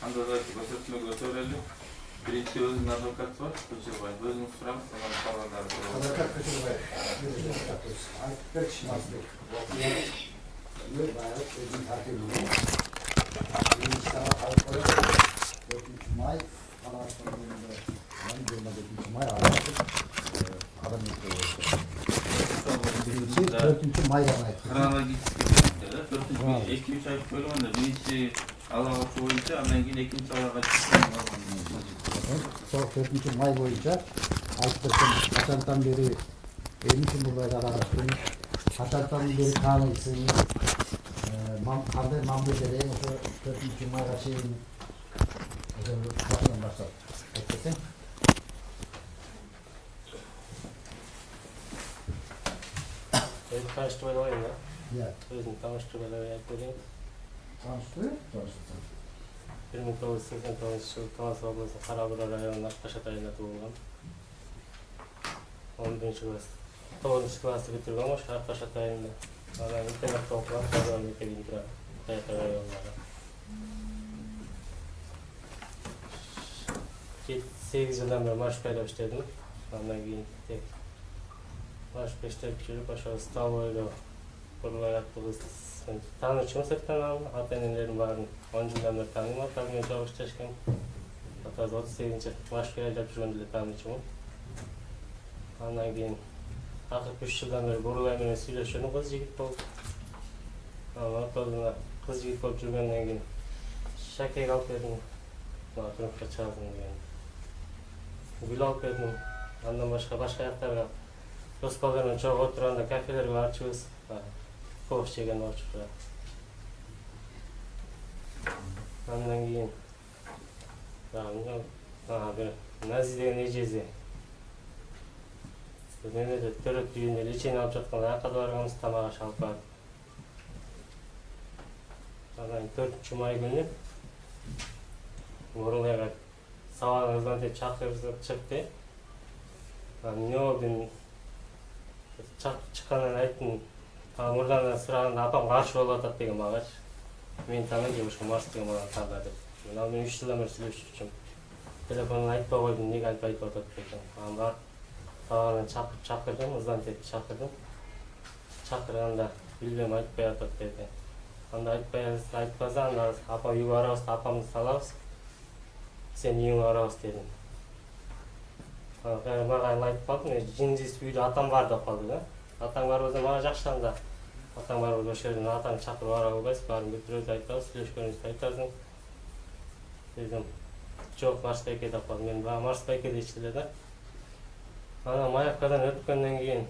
Анда да көрсөтмөгө өтөрөлү. Биринчи өзүнүн адвокаты бар, Көчөрбаев. Өзүңүз сураңыз, анан калгандары сурайбыз. Адвокат Көчөрбаев. Айтып берчи Мазбек. Үй баягы өзүнүн тартибине. Биринчи сабак алып коёбуз. 4 май Карабастан 27 май аралашып адам өтөбүз. Биринчи 4 майда айтып. Хронологический да, 4-2-3 ай бөлгөндө биринчи алабы боюнча, андан кийин экинчи алага чыккан. Сол 4 май боюнча айтып берсем, качантан бери эмне мурдайда аралашып, качантан бери таанысың, кандай мамиле берейин ошо 4 майга чейин ошо башынан баштап айтып берсең. Tanıştırmayla olayım ya. Ya. Özüm tanıştırmayla yapayım. Tanıştırıyor? 1989 yılı Talas облысы Қарабұра районының Аққашат айында туылған. 11-ші класс. 9-ші класты бітірген ошо Аққашат айында. Анан интернатта окуган, Казан мектебинде турат. Кайта районунда. 8 жылдан бери Машкайда иштедим. Андан кийин тек Машка иштеп жүрүп, ошо столовойдо курулай аттыбыз. Таанычымын сырттан, ата-энелерим баарын 10 жылдан бeri тааныйм, атам менен чогуу иштешкен. Атасы 38-чи Машкайда жап жүргөндө эле таанычымын. Андан кийин акыркы 3 жылдан бeri Бурулай менен сүйлөшөнүм, кыз жигит болуп. Анан ортодуна кыз жигит болуп жүргөндөн кийин Шакеге алып бердим. Мага турмушка чыгасың деген. Гүл алып бердим. Андан башка жактарга Роспалдармен чогуу отурганда кафелерге барчубуз. Кофе жеген болчу. Андан кийин бир Нази деген эжеси. Мемлекет төрөт үйүндө лечение алып жатканда аяка барганбыз, тамак аш алып барып. Анан 4 май күнү Бурулайга сабагыбыздан тек чакырып чыкты. Эмне болду? Чыккандан айттым, мурдан сураганда апам каршы болуп атат деген магачы. Мен тааныйм, ошо Марс деген баланы таада деп. Мен ал менен 3 жылдан бери сүйлөшүп жүрчүм. Телефонун айтпай койдум, эмнеге айтып атат дедим. Анан барып сабагынан чакырдым, ыздан тек чакырдым. Чакырганда билбейм, айтпай атат деди. Анда айтпаса, анда апа үйгө барабыз, апамды салабыз. Сен үйүңө барабыз дедим. Мага айтып калдым, жиндиз үйдө атам бар деп калды да. Атаң бар болсо мага жакшы анда. Атаң бар болсо ошол жерден атаң чакырып бара албайсыз, баарын бүтүрөбүз айтабыз, сүйлөшкөнүбүздү айтасың. Дедим, жок Марсбайке деп калдым. Мен баа Марсбайке дейчү эле да. Анан Маевкадан өткөндөн кийин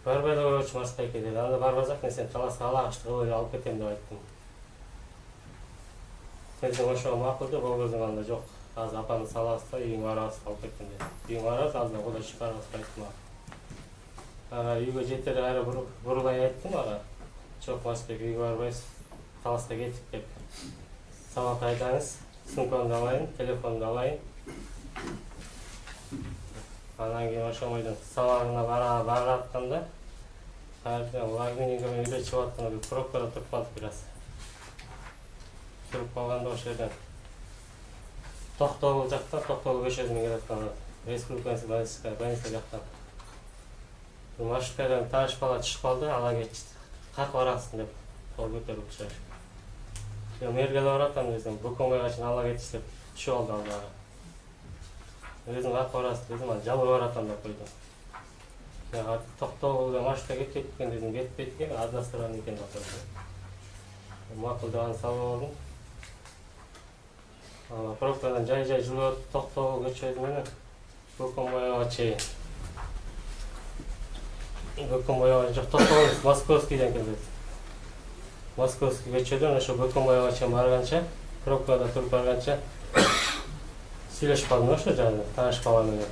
барбай эле койчу Марсбайке деди. Анда барбасак мен сени Таласка алагычты кылып алып кетем деп айттым. Дедим, ошого макул деп, ол кезде анда жок. Азыр апамды салабыз да, үйүңө барабыз, алып кетем деп. Үйүңө барабыз, алдына Кудай чыкарабыз айттым ага. Үйгө жетери кайра Бурулай айттым ага. Жок Марсбек, үйгө барбайбыз, Таласка кетип деп. Сабак айтаңыз, сумкамды алайын, телефонду алайын. Анан кийин ошомойдон сабагына баратканда лагминге мен үйдө чыгып атканда бир пробкада туруп калдык бир аз. Туруп калганда ошол жерден Токтогул жактан, Токтогул көчөсүнөн келаткан республиканский больница жактан. Машкадан тааш бала түшүп калды, ала кетти. Карк барасың деп кол көтөрүп чыгып. Мерге баратам десем, Букомайга чейин ала кетиш деп түшүп алды алдыга. Өзүң карк барасың десем, жабыр баратам деп койду. Токтогулга машка кетпейт экен дедим, кетпейт экен, адастырган экен деп койду. Макул деп аны салып алдым. Пробкадан жай жылып Токтогул көчөсү менен Букомайга чейин. Букомайга жок, Токтогул Московскийден келет. Московский көчөдөн ошо Букомайга чейин барганча, пробкада туруп барганча сүйлөшүп калдым ошо жагы тааш бала менен.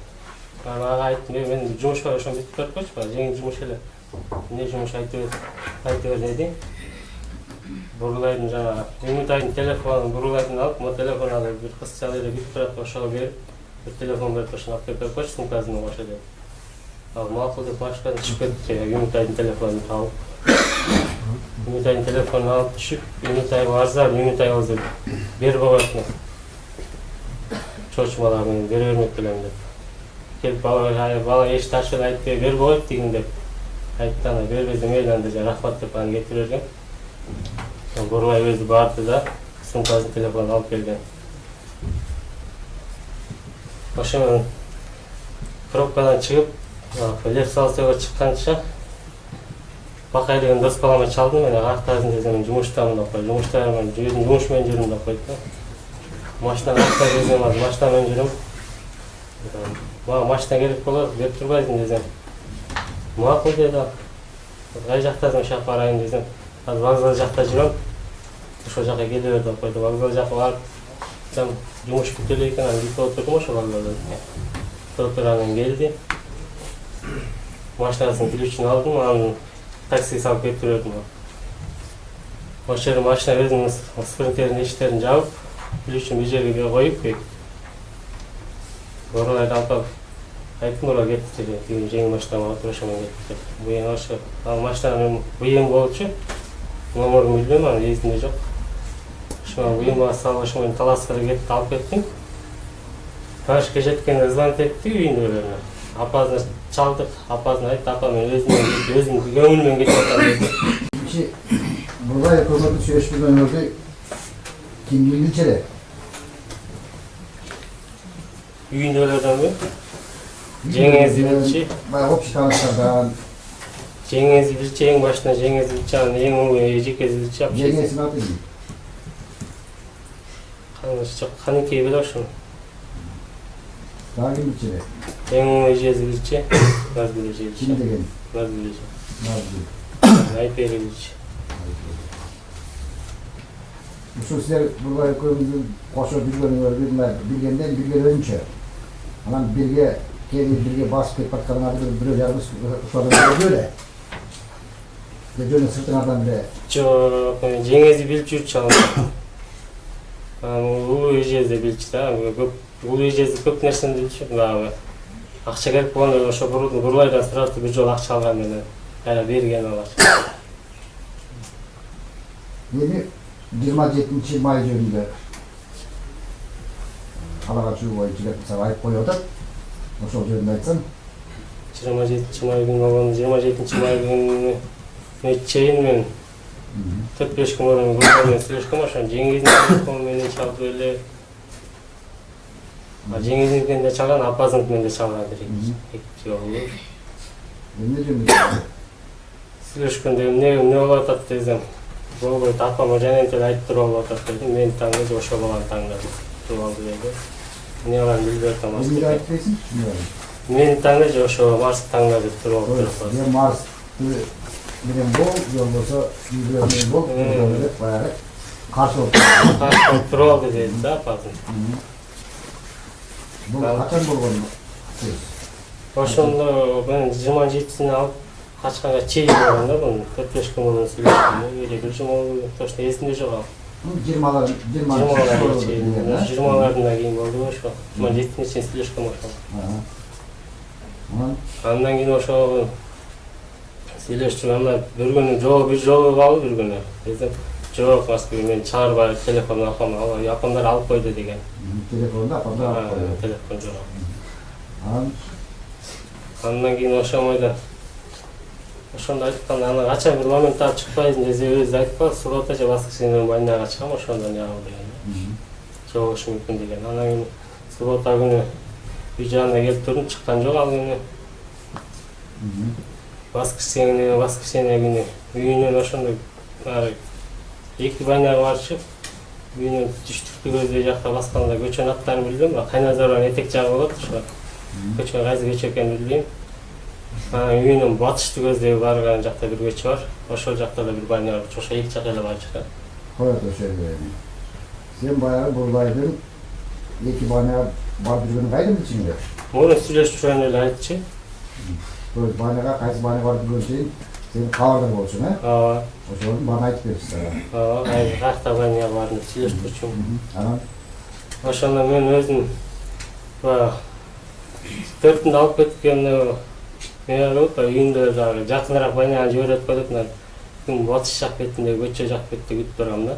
Ага айттым, мен жумуш бар, ошону бүтүп берип койчу, жеңил жумуш эле. Эмне жумуш айтып бер деди. Бурулайдын жана Үмүтайдын телефонун Бурулайдын алып, мо телефон алып бир кыз чала эле бүтүп турат, ошого берип, бир телефон берип ошону алып келип койчу, сумкасына кошо деп. Макул деп Машкадан чыгып кетти, Үмүтайдын телефонун алып. Ümitay'ın telefonunu alıp düşüp, Ümitay varsa Ümitay oldu. Bir babasına. Çoçmalar beni vermek bilen de. Gelip bala eş taşıdı ayıp bir boyut deyin de. Ayıptan bir bizim eğlendirce rahmat tepani getirirken. Buraya özü vardı da sumkasını telefonu alıp gelgen. Başımın pробкадан çıkıp lef salsıya çıkkança bakaylıgın dost balama çaldım ben ақтазын десем жұмыштамын деп қойды. Жұмыштамын, жұмышмен жүрмін деп қойды. Машинадан ақтап десем, машинамен жүрмін. Маған машина керек болады, беріп тұрбайсың десем. Мақұл деді. Қай жақтасың шақырып барайын десем. Қазір вокзал жақта жүрмін. Ошол жаққа келе бер деп қойды. Вокзал жаққа барып, жұмыс бүтелі екен, бүйтіп отырдым ошол вокзалда. Тұрып келді. Машинасының ключін алдым, анын такси салып кетіп жүрдім. Ошол жерде машина өзінің спринтердің ештерін жауып, ключін bir жерге қойып, Оралайды алып айттым, орал кетті деді. Жеңіл машинаға отырышымен кетті. Бұйын ошо, ал машинаның бұйын болчу, номерін білмеймін, аны есімде жоқ. Ошоған бұйынға салып, ошомен таласқыры кетті, алып кеттім. Пашқа жеткенде звонок етті үйінділеріне. Апасына çaldık, apasına ayıp, apamın özüm gönülmen geçiyorlar dedi. Şimdi burada yapılmadığı süreçlerden önce kimliğini içeri. Үйінділерден бе? Жеңіңізді білші. Bayağı hop çıkarmışlardan. Жеңіңізді білші, ең başına жеңіңізді білші, ең оңай жекезді білші. Yengesini atayım. Қанекей білі ошын. Daha kim içeri? Ең оңай жезді білші, наз білі жезді. Kim degen? Naz білі жезді. Nazlı. Ayperi білші. Bu sizler burada koyduğunuz koşu bilgenden bilge önce. Aman bilge gelip bilge basket patlarına bir yarımız uşağı böyle. Gecenin sırtından bile. Жоқ, жеңіңізді біліп жүріп çalды. Улуу эжеди билчү да, улуу эжеси көп нерсени билчү. Акча керек болгондо ошо бурлайдан сразу бир жолу акча алган менен берген алар. Yeni 27 May gününde Halakaçı boyunca mesela ayıp koyuyordu. Nasıl olacağını aytsın? 27 May günü olan 27 May günü çeyin men 4-5 gün oran gruppaмен сүйлөшкөм ошо жеңиздин телефону менен чалып эле. Жеңиздинкинен де чалган, апасыныкинен де чалган директ. Эки жолу. Ne diyorsun? Сүйлөшкөндө эмне болуп атат десем, болбойт, апама жанентип айтып туруп алып атат дедим. Мен таңдадым, ошо баланы таңдадым. Туруп алды dedi. Эмне кылам билбей атам. Ne ayıp değilsin? Мен таңдадым, ошо Марсты таңдады туруп алып турат. Ya Mars bilen bol, yol olsa yüzünden bol, böyle bayağı karşı oldu. Karşı туруп алды dedi da апасы. Bu kaçan bol oldu? Ошондо мен 27-сине алып качканга чейин болгон да бул 4-5 күн мурун сүйлөшкөм. Эле бир жума точно эсимде жок ал. 20-лардан кийин болду ошо. 27-сине сүйлөшкөм ошо. Андан кийин ошо сүйлөштүм, анда бир күнү бир жолу калды бир күнү. Десем, жок, Москвага мен чыгарбай телефонду апамдар алып койду деген. Telefonda apamda alып koydu. Телефон жок. Андан кийин ошомойдо ошондо айтканда аны качан бир моментте чыкпайсың десе өзү айтпа, суббота же воскресенье баняга чыгам ошондон жагым деген. Жогушу мүмкүн деген. Андан кийин суббота күнү үй жагына келип турдум, чыккан жок ал күнү. Воскресенье күнү үйүнөн ошондой эки баняга барышып, үйүнөн түштүктү көздөй жакта басканда көчөнүн аттарын билбейм, Кайназарбанын этек жагы болот ошо. Көчө кайсы көчө экенин билбейм. Үйүнүн батышты көздөй барган жакта бир көчө бар. Ошол жакта да бир баня бар. Ошо эки жакка эле барып чыккан. Koyat o şeyleri. Sen bayağı buradaydın. İki banaya barıp yürüdün kaydın mı içinde? Муну сүйлөшүп жүргөн эле айтчы. Böyle banaya kaysı banaya barıp yürüdün. Senin kavardın olsun ha? Ооба. O şeyleri bana ait verirsin sana. Ооба, кайта баняга бардым, сүйлөшүп турчумун. Anam. Ошондо мен өзүм төртүндө алып кеткен үйүндө дагы жакыныраак баняга жиберет коюп Бишкектин батыш жак бетиндеги көчө жак бетте күтүп тургам да.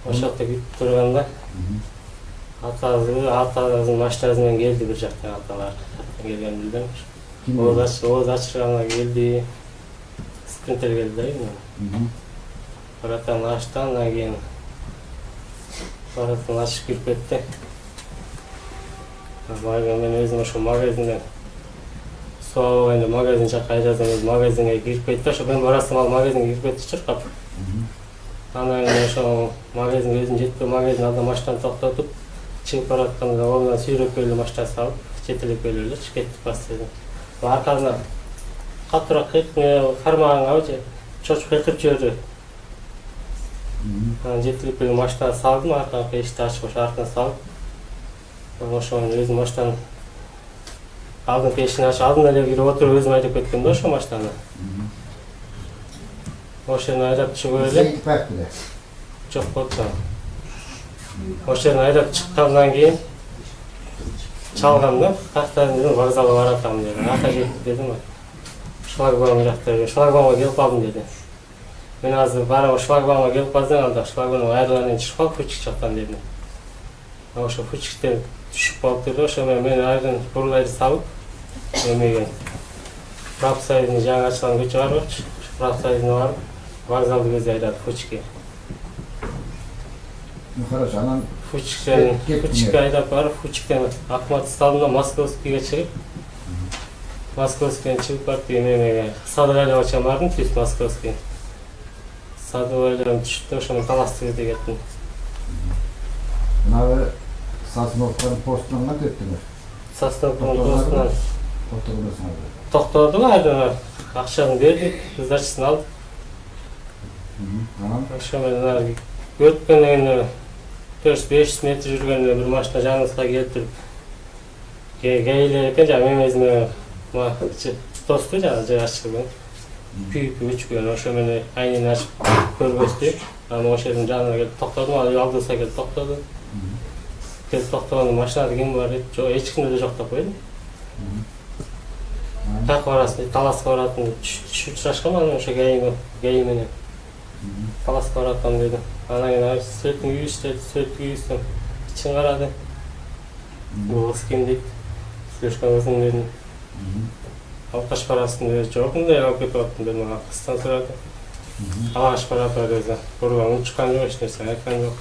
Ошол жакта күтүп турганда атабыздын машинасы менен келди бир жактан аталар. Келген билдим. Ооз ачырганга келди. Спринтер келди да. Баратан ачты, андан кийин баратан ачып кирип кетти. Мен өзүм ошо магазинден суу алганда магазин жакка айдасам, магазинге кирип кетти. Ошо мен барасам ал магазинге кирип кетти чуркап. Анан кийин ошо магазинге өзүм жетпей магазин алдында машинаны токтотуп, чыгып баратканда оңдон сүйрөп келип машина салып, четелеп келип кеттик бастады. Аркасынан катуураак кармагангабы же чочуп кыйкырып жиберди. Анан жетелеп келип машинаны салдым, аркага эшикти ачып ошо артына салып, ошо өзүм машинанын алдыңкы эшигин ачып алдына эле кирип отуруп өзүм айдап кеткем да ошо машинаны. Ошо жерден айдап чыгып эле. Жок болчу. Ошо жерден айдап чыккандан кийин чалгам да, каяктан дедим, вокзалга баратам деди. Ата жетти дедим. Шлагбаум жакта, шлагбаумга келип калдым деди. Мен азыр барам, шлагбаумга келип калсаң, анда шлагбаумдун айрылганынан чыгып кал Фучик жактан дедим. Ошо Фучиктен түшүп калыптыр, ошо мен айрын бурлайды салып, эмеге Правсайдын жаңы ачылган көчө бар болчу. Правсайдына барып, вокзалды көздөй айдады Фучикке. Хорошо, анан Фучикке айдап барып, Фучиктен Акмат стадына Московскийге чыгып, Московскийден чыгып барып, эмеге Садовайларга чейин бардым, түз Московский. Садовайлардан түшүп, ошо мен Таласты көздөй кеттим. Мына Сосновканын постунан кеттиңер. Сосновканын постунан токтодук, айдан акчаны бердик, сдачасын алдык. Ошо менен өткөндөн 400-500 метр жүргөндө бир машина жаныбызга келип туруп кейлер экен, жана мен өзүмө тосту жана жай ачылган. Күйүп өчкөн, ошо менен айнени ачып көрбөстү. Анан ошо жердин жанына келип токтодум, ал алдыбызга келип токтоду. Келип токтогондо машинада ким бар дейт, жок, эч кимде да жок деп койдум. Каяка барасың дейт, Таласка баратым деп түшүп чырашкан, анан ошо гей менен Таласка баратам деди. Анан кийин сүрөтүн күйүштү, сүрөт күйүстүм, ичин карады. Бул кыз ким дейт, сүйлөшкөн кызым дедим. Алкаш барасың деди, жок, мындай алып кетип аттым дедим, ага кыздан сурады. Алкаш барат деди, бурган учкан жок, эч нерсе айткан жок.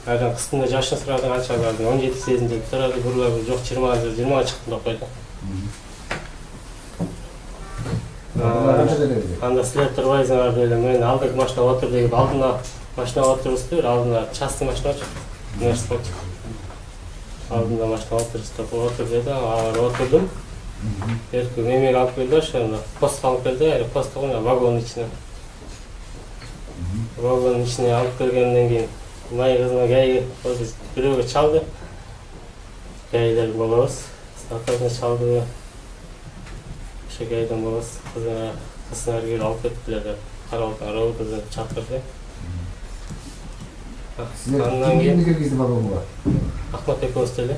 Айдан кыздын да жашын сурады, канча бардым, 17-8 деп сурады, бурлап жок 20-га чыктым деп койду. Анда силер турбайсыңар деп мен алдыңкы машинага отур деп алдына машинага отурусту, алдына частный машина Мерс болчу. Алдына машинага отур деди, алар отурдум. Эркек эмеге алып келди, ошондо постко алып келди, постко вагонун ичине. Вагонун ичине алып келгенден кийин май кызына гей бирөөгө чалды. Гейлер болобуз, статусуна чалды. Ошо гейден болобуз, кызына келип алып кеттилер деп карабалкан роботу чакырды. Андан кийин киргизди вагонго? Акмат экөөбүз эле.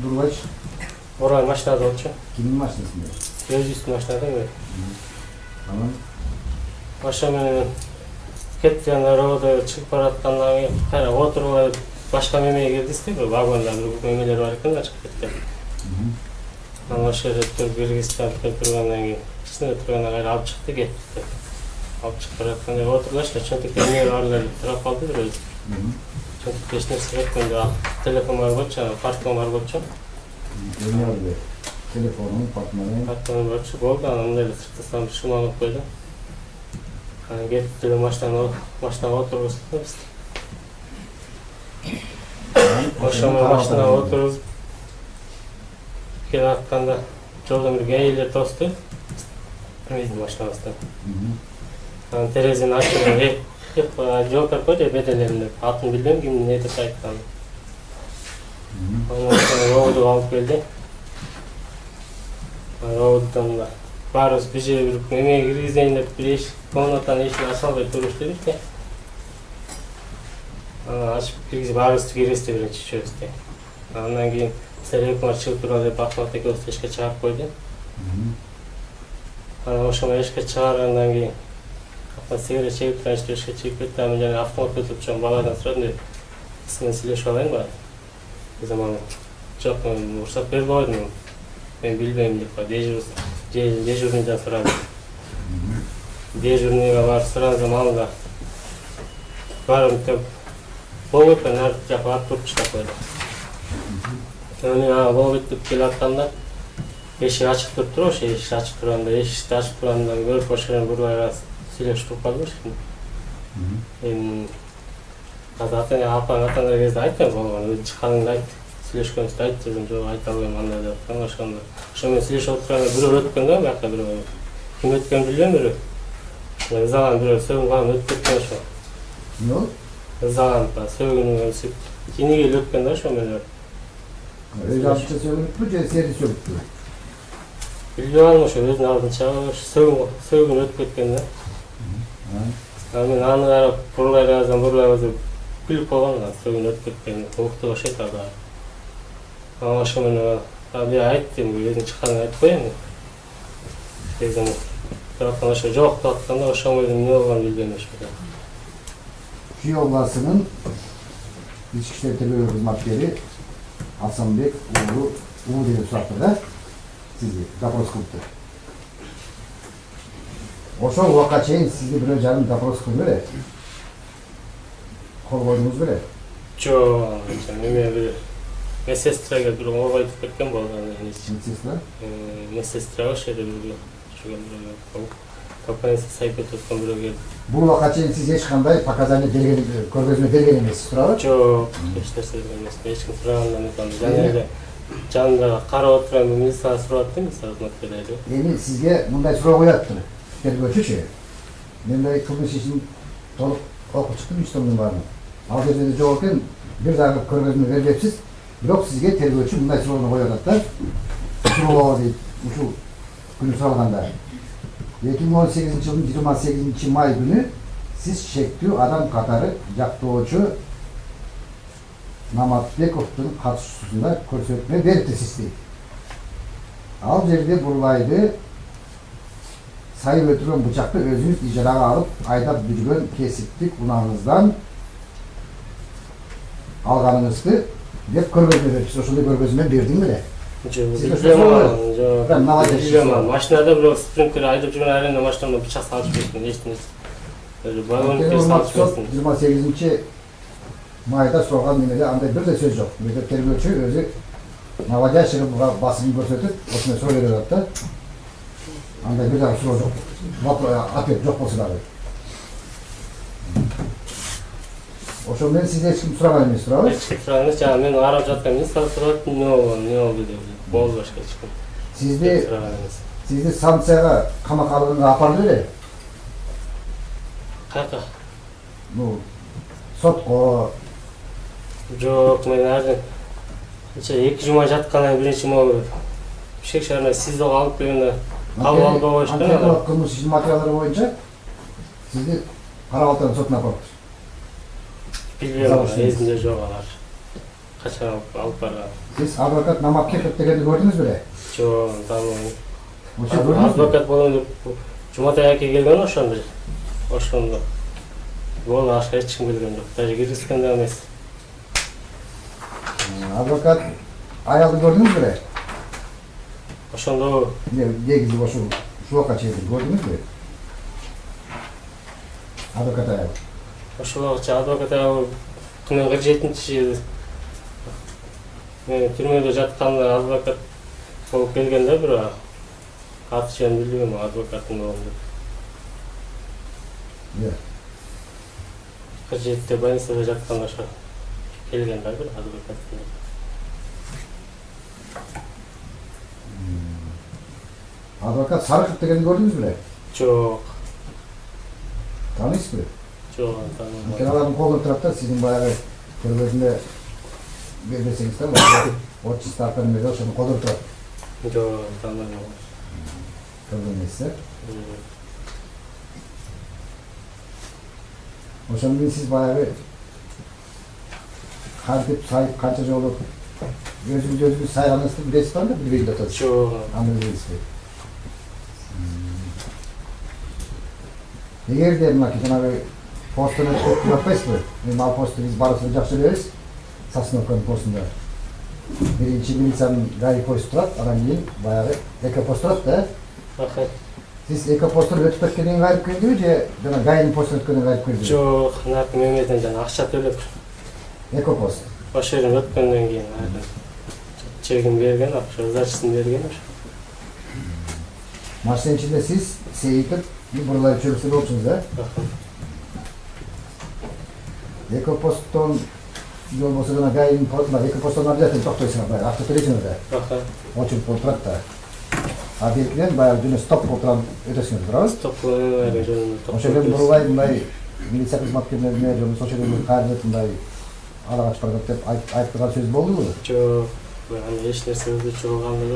Бурлайч? Орай машинада болчу. Кимдин машинасында? Өзүбүздүн машинада эме. Анан ошо менен кеткен роботу чыгып бараткандан кийин кайра отурбай башка мемеге киргизди, бир вагонда бир мемелер бар экен да, чыгып кеткен. Анан ошо жерде киргизди, алып келип тургандан кийин ичинде тургандан кайра алып чыкты, кетти. Алып чыгып баратканда отургачта чөнтөктө эмне бар эле турап калды бир өзү. Чөнтөктө эч нерсе кеткенде телефон бар болчу, партон бар болчу. Эмне бар? Телефонун, партманы. Партон болчу, болду, анан мындай эле сыртынан шумалып койду. Анан кетти машинага отургузду. Ошо машинага отургузуп келатканда жолдон бир гейлер тосту. Биздин машинабызда. Анан терезени ачып, жооп берип койду беделем деп. Атын билбейм, ким не деп айтканын. Анан роботу алып келди. Роботтон да баарыбыз бир жерге бир эмеге киргизейин деп бир комнатанын эшигин ача албай туруш дедик да. Анан ачып киргизип баарыбызды киргизди биринчи үчөөбүздү. Андан кийин силер экөөңөр чыгып туруңар деп Акмат экөөбүздү эшикке чыгарып койду. Ana ошону эшикке чыгаргандан кийин сигарет чегип эшикке чыгып кетти. Аны жана автомат өтүп чоң баладан сурадым деп сизден сүйлөшүп алайынбы? Заман жок, уруксат берип койдум. Мен билбейм деп дежурныйдан сурадым. Дежурныйга барып сурадым, ал да барып деп болуп нарт жакка ат туруп чыгып койду. Аны болуп деп келатканда эшик ачык туруптур, ошо эшик ачык турганда, эшикти ачып турганда көрүп ошону бурбайга сүйлөшүп туруп калдым ошондо. Эми азатын атаңар кезде айттым болгон, өзү чыкканыңда айт, сүйлөшкөнүздө айт дедим, жок айта албайм андай деп аттым ошондо. Ошо менен сүйлөшүп отурганда бирөө өткөн да, бияка бирөө. Ким өткөнүн билбейм бирөө. Ызаланып бирөө сөгүнгөн өтүп кеткен ошо. Эмне болду? Ызаланып, сөгүнүп өсүп, киниге өткөн да ошо менен. Өзү ачыкча сөгүнүппү же сени сөгүптү? Билбей калдым ошо өзүнүн алдынча сөгүн өтүп кеткен да. Мен аны карап бурлай казам күлүп койгон, сөгүн өтүп кеткен, уктуп окшойт ага. Ошо менен мен айттым, өзүң чыкканыңда айтып кой эми. Дегем, ошо жок деп атканда ошо менен эмне болгонун билбейм ошо. Күйөө областынын ички иштер тергөө кызматкери Асанбек уулу деп сурапты да, сизди допрос кылыптыр. Ошол убакка чейин сизди бирөө жарым допрос кылды беле? Кол койдуңуз беле? Жок, эме бир медсестрага бир ойгойтуп кеткен болгон. Медсестра? Медсестра ошо жерде бир компаниясы сайып өтүп аткан бирөө келди. Бул убакка чейин сиз эч кандай показания берген, көргөзмө берген эмессиз, туурабы? Жок, эч нерсе берген эмес. Эч ким сурагандан эмес. Жана эле жанында карап отурган милиция сурап атты, милиция кызматкерлери. Эми сизге мындай суроо коёттур. Тергөөчүчү. Мен мындай кылмыш ишин толук окуп чыктым, иштемдин баарын. Ал жерде жок экен, бир дагы көргөзмө бербепсиз. Бирок сизге тергөөчү мындай суроону коюп атат да. Суроо дейт, ушул күнү суралганда. 2018 жылдын 28 май күнү сиз шектүү адам катары жактоочу Наматбековдун катышуусунда көрсөтмө бериптирсиз дейт. Ал жерде бурлайды сайып өтүргөн бычакты өзүңүз ижарага алып айдап жүргөн кесиптик унааңыздан алганыңызды деп көргөзмө берипсиз. Ошондой көргөзмө бердиң беле? Жок, машинада бирок спринтер айдап жүргөн айранда машинамда бычак салып кеткен, эч нерсе. Балонкер салып кеткен. 28 майда сураган немеде андай бир да сөз жок. Тергөөчү өзү наводящийга басым көрсөтүп, ошондой суроо берип атат да. Андай бир дагы суроо жок. Ответ жок болсо дагы. Ошо менен сиз эч ким сураган эмес, туурабы? Эч ким сураган эмес, жана мен карап жаткан милиция сурап, эмне болду деп. Болду башка эч ким. Сизди станцияга камакка алганга апарды беле? Каяка? Ну, сотко. Жок, мен азыр 2 жума жаткандан биринчи могу Бишкек шаарына СИЗОго алып келгенде кабыл албай коюшту. Анкеталык кылмыш ишинин материалдары боюнча сизди Кара Балтан сотуна апарыптыр. Билбейм, эсимде жок алар. Качан алып барган. Сиз адвокат Наматбеков дегенди көрдүңүз беле? Жок, тааныбайм. Ошо көрдүңүзбү? Адвокат болом деп Жуматай аке келген ошондо. Ошондо. Болду, башка эч ким келген жок. Даже киргизген да эмес. Адвокат аялды көрдүңүз беле? Ошондо негизи ушул убакка чейин көрдүңүз беле? Адвокат аял. Ошол акча адвокат аял 47-жыл мен түрмөдө жатканда адвокат болуп келген да, бирок аты жөнүн билбейм, адвокаттын болду. 47-те больницада жатканда ошо келген да, бир адвокат. Адвокат Сарыков дегенди көрдүңүз беле? Жок. Тааныйсызбы? Жок, тааныбайм. Алардын колунда турат да, сиздин баягы көргөзмө бербесеңиз да, отчий ставканы берип ошону колдоп турат. Жок, тааныбайм. Көргөн эмессиз. Ошону менен сиз баягы кантип сайып канча жолу өзүңүз сайганыңызды билесиз ба, билбейм деп атасыз. Жок. Аны билесизби? Егер де мына жанагы постуны өткөрүп атпайсызбы? Мен ал посту биз баарыбыз жакшы билебиз. Сосновканын постунда. Биринчи милициянын гаи посту турат, анан кийин баягы экопост турат да. Рахмет. Сиз экопосттон өтүп кеткенден кийин кайрып келдиби же жана гаинин постунан өткөндөн кайрып келдиби? Жок, наркы мемеден жана акча төлөп Экопост. ошол жерден өткөндөн кийин чегин берген, акча сдачасын берген. Машинанын ичинде сиз сейитип, бурлай чөбүсү болчуңуз да? Рахмет. Экопосттон жол болсо жана гаинин постуна экопосттон обязательно токтойсуңар баягы акча төлөйсүңөр да. Рахмет. Очуруп болуп турат да. А белгиден баягы жөн стоп болуп турган өтөсүңөр, туурабы? Стоп кылып жөнүндө токтоп. Ошол жерден бурлай мындай милиция кызматкерлерине же болбосо ошол жерден кайрылып мындай ала качып барат деп айтып турган сөз болдубу? Жок, аны эч нерсе өзгөчө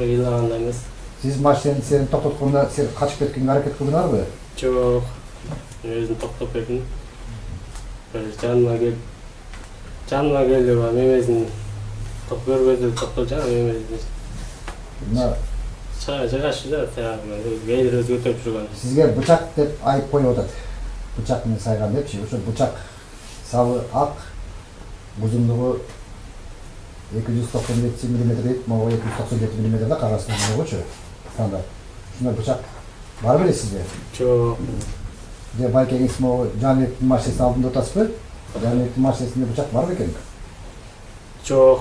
ыйлаганда эмес. Сиз машинаны сени токтотконда сен качып кеткенге аракет кылдыңарбы? Жок, мен өзүм токтоп бердим. Жаныма келип мемесин көргөзүп токтоп жана мемесин Мына жыгашы да кээдир өзү көтөрүп жүргөн. сизге бычак деп айып коюп атат. Бычак менен сайган депчи. Ошо бычак сабы ак, узундугу 297 мм дейт, могу 297 мм да кагазындагычы. Стандарт. Ушундай бычак бар беле сизде? Жок. Же байкеңиз могу Жаныбектин машинесинин алдында отасызбы? Жаныбектин машинесинде бычак бар бекен? Жок.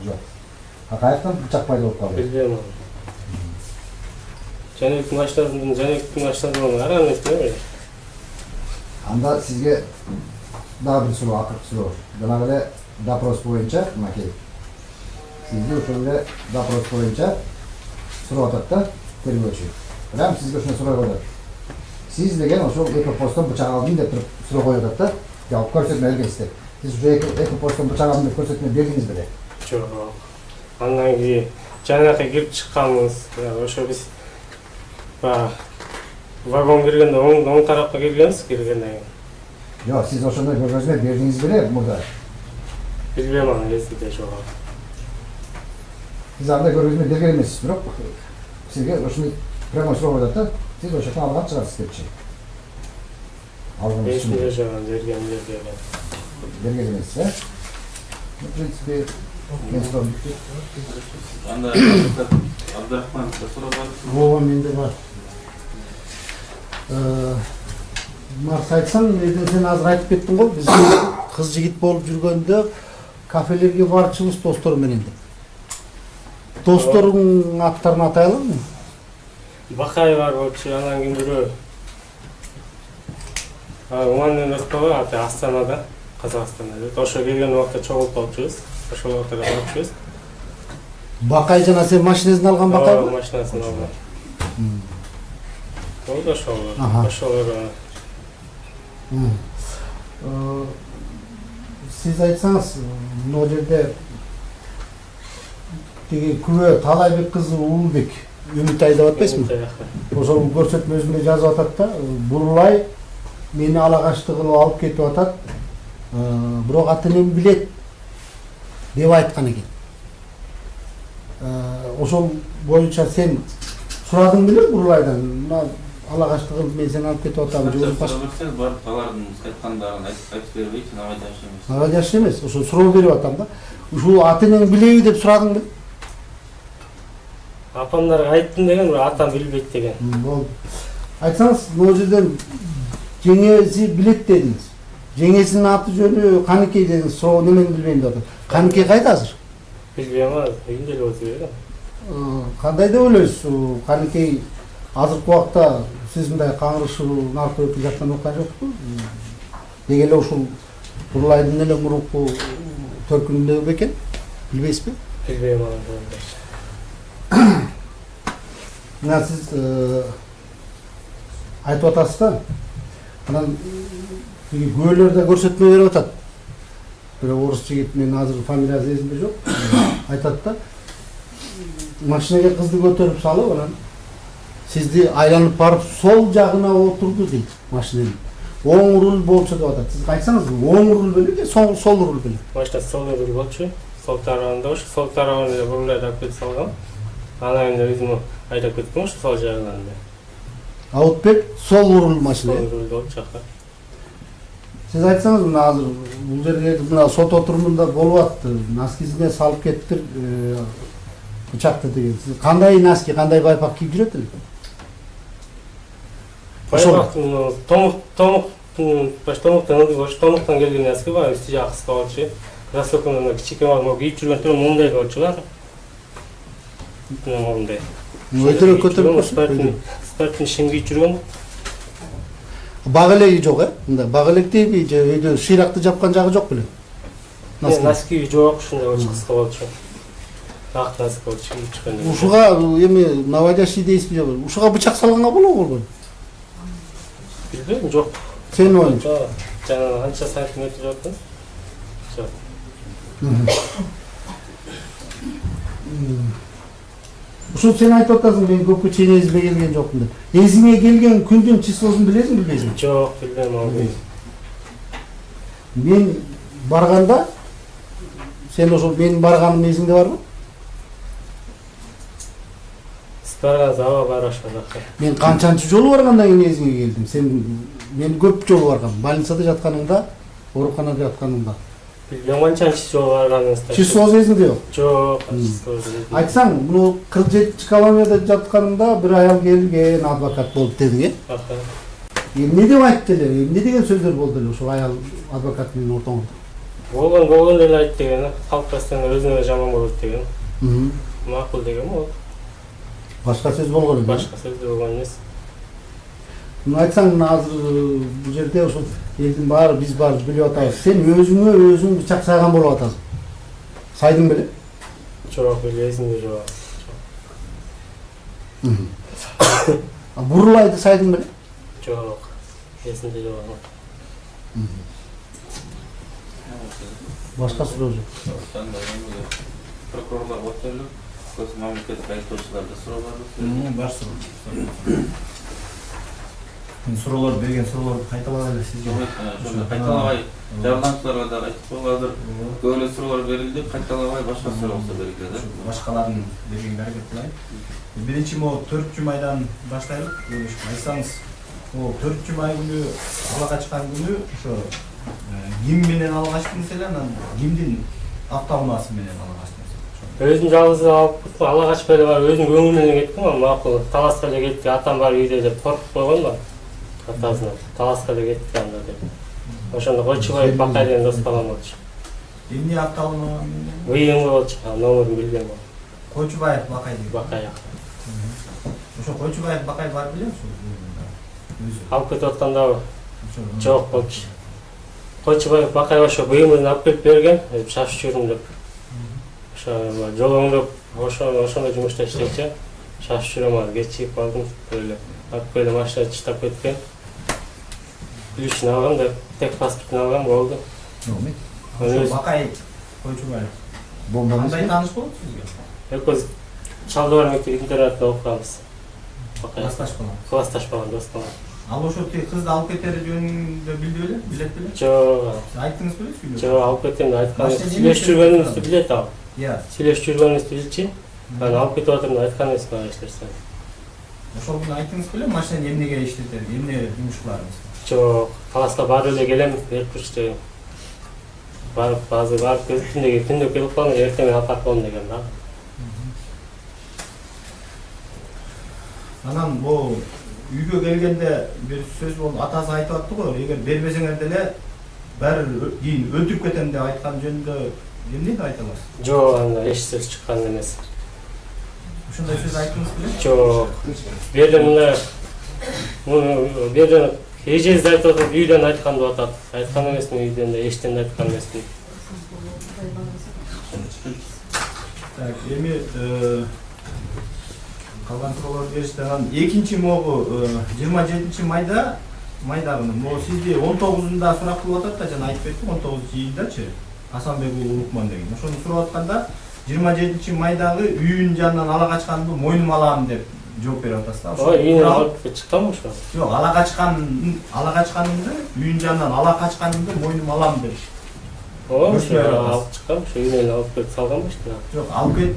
Жок. А каяктан бычак пайда болуп калды? Билбейм аны. Жаныбектин машинасынан ара эмес да. Анда сизге дагы бир суроо, акыркы суроо. Жанагы эле допрос боюнча, мынакей. Сизди ошол эле допрос боюнча суроо атат да, тергөөчү. Прям сизге ушуну суроо коет. Сиз деген ошол экопосттон бычак алдым деп туруп суроо коюп атат да. Жауап көрсөтмө бергенсиз деп. Сиз ушул экопосттон бычак алдым деп көрсөтмө бердиңиз беле? Жок. Андан кийин жанакы кирип чыкканбыз. Ошо биз вагон киргенде оң тарапка киргенбиз, киргенден кийин. Жок, сиз ошондой көргөзмө бердиңиз беле мурда? Билбейм аны, эсимде жок. Сиз андай көргөзмө берген эмессиз, бирок сизге ушуну прямо суроо коет да. Сиз ошондон алган чыгарсыз депчи. Алган Эсимде жок, берген. берген эмессиз, э? В принципе, мен сурам. Анда Абдрахман суроо бар. Ооба менде бар. Марс айтсаң, мен сен азыр айтып кеттиң го, биз кыз жигит болуп жүргөндө кафелерге барчыбыз достор менен деп. Досторуңдун аттарын атай аламбы? Бакай бар болчу, анан кийин бирөө. Уманын ыркыбы аты Астанада, Казакстанда. Ошо келген убакта чогултуп ошол убакта барчубуз. Бакай жана сен машинесин алган Бакайбы? Машинасын алган. Болду ошол. Сиз айтсаңыз, могу жерде тиги күбө Талайбек кызы Уулбек Үмүтай деп атпайсызбы? Ошол көрсөтмө өзүнө жазып атат да, бурлай мени ала качты кылып алып кетип атат. Бирок ата-энем билет деп айткан экен. Ошол боюнча сен сурадың беле Бурлайдан? Мына ала качты кылып мен сени алып кетип атам, жолуп Барып алардын айткандарын айтып бербейт, навайда эмес. Радиош эмес, ошо суроо берип атам да. Ушул ата-энең билеби деп сурадың беле? Апамдарга айттым деген, бирок атам билбейт деген. Болду. Айтсаңыз, могу жерден жеңеси билет дедиңиз. Жеңесинин аты жөнү Каныкей дедиңиз, сол немени билбейм деп атат. Каныкей кайда азыр? Билбейм, үйүндө эле отуруп берем. Кандай деп ойлойсуз? Каныкей азыркы убакта сиз мындай каңырышуу наркотик жактан окуган жокпу? Деги эле ушул Бурлайдын эле мурунку төркүнүндө бекен? Билбейсизби? Билбейм аны. Мына сиз айтып атасыз да. Анан күбөлөр да көрсөтмө берип атат. Бир орус жигит, мен азыр фамилиясы эсимде жок. Айтат да. Машинага кызды көтөрүп салып, анан сизди айланып барып сол жагына отурду дейт машинанын. Оң руль болчу деп атат. Сиз айтсаңыз, оң руль беле же сол руль беле? Машина сол руль болчу. Сол тарабында, сол тарабын бурлай алып кетип салган. Анан өзүм айдап кеттим, сол жагынан. Ауытбек сол урул машина. Рөлдө болуп жака. Сиз айтсаңыз мына азыр бул жерге мына сот отурумунда болуп атты. Носкисине салып кеттир бычакты деген. Сиз кандай носки, кандай байпак кийип жүрөт эле? Байпактын томуктан келген носки бар, үстү жагы кыска болчу. Кроссовканы кичике бар, кийип жүргөндө мындай болчу. Мындай. Өтөрөк көтөрүп Спирттин ишин кийип жүргөн. Баг элеги жок, мындай баг электейби же өйдө шыйракты жапкан жагы жок беле? Носки жок, ушундай болчу, кыска болчу. Ак носки болчу, кийип чыкканда. Ушуга эми наводящий дейсизби же? Ушуга бычак салганга болобу болбойбу? Билбейм, жок. Сенин оюңча. Жана канча сантиметр жатты? Жок. Ушул сен айтып атасың, мен көпкө чейин эзиме келген жокмун деп. Эзиңе келген күндүн числосун билесиңби, билбейсиңби? Жок, билбейм ал. Мен барганда сен ошол менин барганым эсиңде барбы? Барган заба бар ошондо. Мен канчанчы жолу баргандан кийин эсиңе келдим. Сен мен көп жолу баргам. Больницада жатканыңда, ооруканада жатканыңда. Билбейм канчанчы жолу барганыңызды. Числосу эсиңде жок. Жок. Айтсаң, муну 47 колонияда жатканымда бир аял келген, адвокат болуп дедиң, э? Эмне деп айтты эле? Эмне деген сөздөр болду эле ошол аял адвокат менен ортоңдо? Болгон эле айт деген, калпастан өзүнө жаман болот деген. Макул деген болот. Башка сөз болгон эле. Башка сөз болгон эмес. Муну айтсаң, мына азыр бул жерде ошол элдин баары биз баары билип атабыз. Сен өзүңө өзүң бычак сайган болуп атасың. Сайдың беле? Жок, эсимде жок. Бурулайды сайдың беле? Жок. Эсимде жок. Башка суроо жок. Прокурорлор отуруп, көз мамлекеттик айыптоочуларда суроо бар. Бар суроо. Суроолор берген суроолорду кайталабай эле сизге. Кайталабай жардамчыларга да айтып коюп азыр көп эле суроолор берилди, кайталабай башка суроо болсо берилет да. Башкалардын бергенге аракет кылайын. Биринчи могу 4 майдан баштайлык. Айтсаңыз, о 4 май күнү ала качкан күнү ошо ким менен ала качтыңыз эле, анан кимдин автоунаасы менен ала качтыңыз? Өзүм жалгыз алып ала качпай эле бар, өзүм көңүл менен кеттим, макул. Таласка эле кетти, атам бар үйдө деп коркуп койгон да. Атасына таласка эле кетти анда деп. Ошондо койчубай бакай деген дос балам болчу. Эмне автоунаа менен? Ыйым болчу, номерин билбейм. Койчубаев Бакай деген. Бакай. Ошо Койчубаев Бакай бар белем ошо. Алып кетип атканда жок болчу. Койчубаев Бакай ошо быйымын алып келип берген, шашып жүрдүм деп. Ошо жолоңдоп ошондо жумушта иштейчи. Шашып жүрөм, кечигип калдым, эле. Алып келип машина чыштап кеткен. Ключун алгам деп, тек паспортун алгам болду. Ошо Бакай Койчубаев. Кандай тааныш болду сизге? Экөөбүз Чалдыбар мектеп интернатта окуганбыз. Классташ балам. Классташ балам, дос балам. Ал ошо кызды алып кетери жөнүндө билди беле? Билет беле? Жок. Айттыңыз беле сүйлөп? Жок, алып кетем деп айткан. Сүйлөшүп жүргөнүбүздү билет ал. Сүйлөшүп жүргөнүбүздү билчи. Анан алып кетип атам деп айткан эмес мага эч нерсе. Ошол күнү айттыңыз беле? Машинаны эмнеге иштетер? Эмне жумуш кыларыңыз? Жок, класска барып эле келем, берип турчу. Барып күндө келип калам, эртең алып барып коем деген да. Анан бул үйгө келгенде бир сөз болду. Атасы айтып атты го, эгер бербесеңер деле баары кийин өлтүрүп кетем деп айткан жөнүндө эмне деп айта аласыз? Жок, анда эч сөз чыккан эмес. Ошондой сөз айттыңыз беле? Жок. Берден эжеси айтып атат, үйдөн айткан деп атат. Айткан эмесмин үйдөн да, эчтен да айткан эмесмин. Так, эми калган суроолор беришти. Анан экинчи могу 27 майдагы могу сизди 19-унда сурак кылып атат да, жана айтып кеттим 19-июльдачы Асанбек Улукман деген. Ошону сурап атканда 27 майдагы үйүнүн жанынан ала качканды мойнума алам деп жооп берип атасыз да. Ой, үйүнөн алып чыкканмы ошо? Жок, ала качканымды, үйүнүн жанынан ала качканымды мойнума алам деп. Ошо алып чыккам, ошо үйүнөн алып келип салганбы иште. Жок,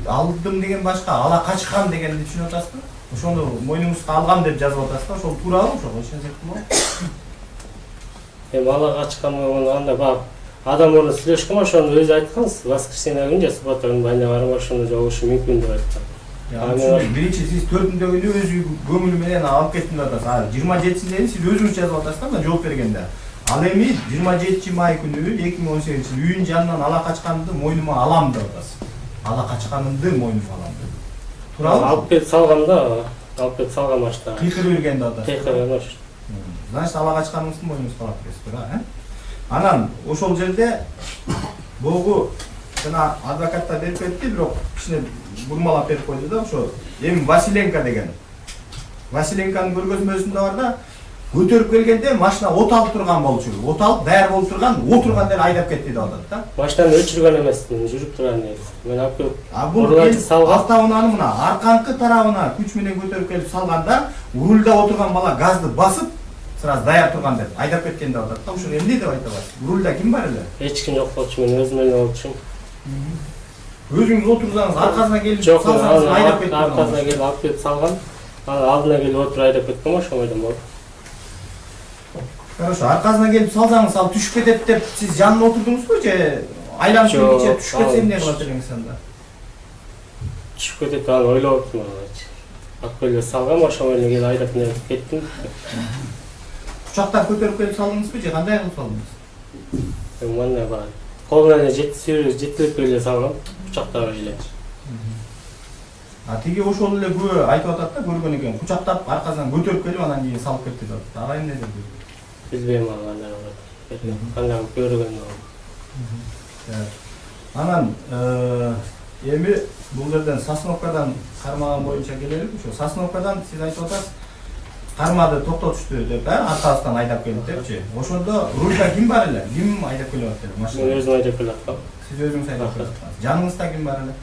алдым деген башка, ала качкан дегенди түшүнүп атасызбы? ошону мойнуңузга алгам деп жазып атасыз да, ошол туурабы ошого ишенсек болобу? Эми ала качкан анда баг адам менен сүйлөшкөн, ошону өзү айткан, воскресенье күнү же суббота күнү айна барма ошондо жолугушу мүмкүн деп айткан. Биринчи сиз 4-күндө күнү өз көңүлү менен алып кеттим деп атасыз. 27-синде сиз өзүңүз жазып атасыз да, мен жооп бергенде. Ал эми 27-май күнү 2018 үйүн жанынан ала качканды мойнума алам деп атасыз. Ала качканымды мойнума алам деп. Туурабы? Алып кетип салгам да, алып кетип салгам машина. Кыйкырып жүргөн деп атасыз. Кыйкырып Значит, ала качканыңызды мойнуңузга алып кетесиз, туура, Анан ошол жерде богу жана адвокатта берип кетти, бирок кичине бурмалап берип койду да, ошо эми Василенко деген. Василенканын көргөзмөсүндө бар да, көтөрүп келгенде машина от алып турган болчу. От алып даяр болуп турган, отурган эле айдап кетти деп атат да. Машинаны өчүргөн эмесмин, жүрүп турган эле. Мен алып келип Бул автоунаанын мына арканкы тарабына күч менен көтөрүп келип салганда, рульда отурган бала газды басып, сразу даяр турган деп айдап кеткен деп атат да. Ошо эмне деп айта аласыз? Рульда ким бар эле? эч ким жок болчу, мен өзүм эле болчумун. Өзүңүз отурсаңыз аркасына келип Жок, салсаңыз айдап кетти. аркасына келип алып кетип салган. Анан алдына келип отуруп айдап кеткен ошол бойдон болду. Хорошо, аркасына келип салсаңыз ал түшүп кетет деп сиз жанына отурдуңузбу же айланып кетчи түшүп кетсе эмне кылат элеңиз анда? Түшүп кетет аны ойлоп атам алчы. Алып келип салгам, ошол бойдон келип айдап кеттим. Кучактап көтөрүп келип салдыңызбы же кандай кылып салдыңыз? Мында бар. Колуна жетилип эле салгам, кучактап эле. Тиги ошол эле күбө айтып атат да, көргөн экен. Кучактап аркасынан көтөрүп келип анан кийин салып кетти деп атат. Ага эмне деп? Билбейм аны. Кандай көргөн ол. Анан эми бул жерден Сосновкадан кармаган боюнча келелик. Ошо Сосновкадан сиз айтып атасыз, кармады токтотушту деп, аркасынан айдап келди депчи. Ошондо рульда ким бар эле? Ким айдап келип атты машина? Мен өзүм айдап келаткам. Сиз өзүңүз айдап келип атасыз. Жаныңызда ким бар эле?